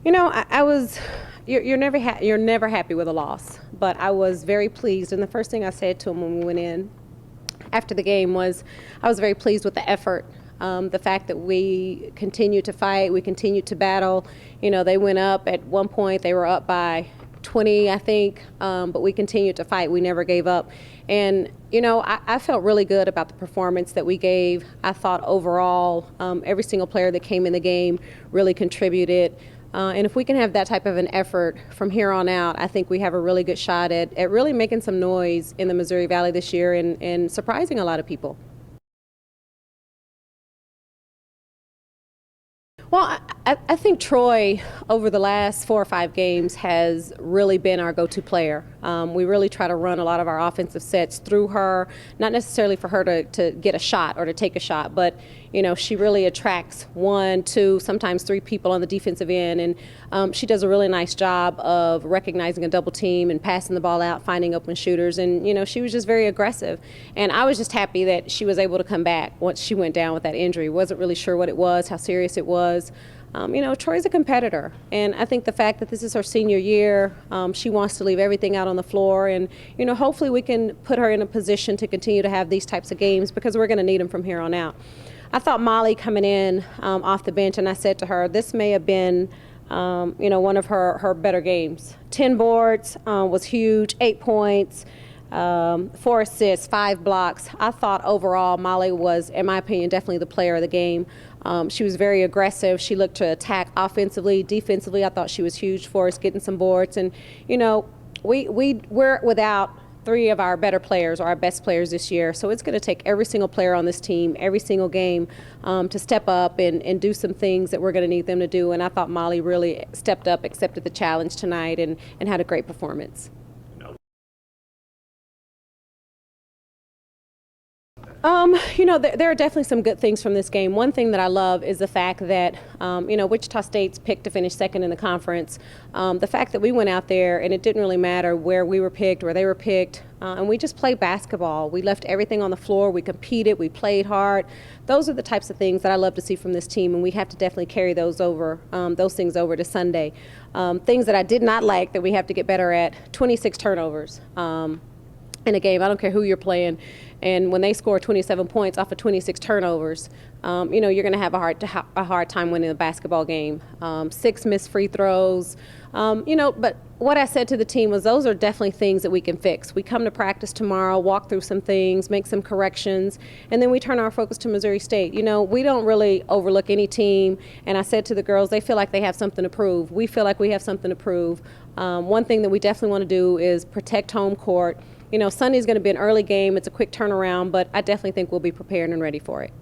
You're never happy with a loss, but I was very pleased. And the first thing I said to him when we went in after the game was, I was very pleased with the effort. The fact that we continued to fight, we continued to battle. They went up at one point, they were up by 20, I think, but we continued to fight. We never gave up. And, I felt really good about the performance that we gave. I thought overall, every single player that came in the game really contributed. And if we can have that type of an effort from here on out, I think we have a really good shot at really making some noise in the Missouri Valley this year and surprising a lot of people. Well, I think Troy, over the last 4 or 5 games, has really been our go-to player. We really try to run a lot of our offensive sets through her, not necessarily for her to get a shot or to take a shot, but she really attracts 1, 2, sometimes 3 people on the defensive end, and she does a really nice job of recognizing a double team and passing the ball out, finding open shooters, and she was just very aggressive. And I was just happy that she was able to come back once she went down with that injury. Wasn't really sure what it was, how serious it was. Troy's a competitor, and I think the fact that this is her senior year, she wants to leave everything out on the floor, and hopefully we can put her in a position to continue to have these types of games because we're going to need them from here on out. I thought Molly coming in off the bench, and I said to her, this may have been one of her better games. 10 boards was huge, 8 points. 4 assists, 5 blocks. I thought overall Molly was, in my opinion, definitely the player of the game. She was very aggressive. She looked to attack offensively, defensively. I thought she was huge for us, getting some boards. And we're without 3 of our better players or our best players this year. So it's going to take every single player on this team, every single game, to step up and do some things that we're going to need them to do. And I thought Molly really stepped up, accepted the challenge tonight, and had a great performance. There are definitely some good things from this game. One thing that I love is the fact that, Wichita State's picked to finish second in the conference. The fact that we went out there and it didn't really matter where we were picked, where they were picked, and we just played basketball. We left everything on the floor. We competed. We played hard. Those are the types of things that I love to see from this team, and we have to definitely carry those things over to Sunday. Things that I did not like that we have to get better at: 26 turnovers. In a game, I don't care who you're playing, and when they score 27 points off of 26 turnovers, you're going to have a hard time winning a basketball game. 6 missed free throws, But what I said to the team was those are definitely things that we can fix. We come to practice tomorrow, walk through some things, make some corrections, and then we turn our focus to Missouri State. We don't really overlook any team, and I said to the girls, they feel like they have something to prove. We feel like we have something to prove. One thing that we definitely want to do is protect home court. Sunday's going to be an early game. It's a quick turnaround, but I definitely think we'll be prepared and ready for it.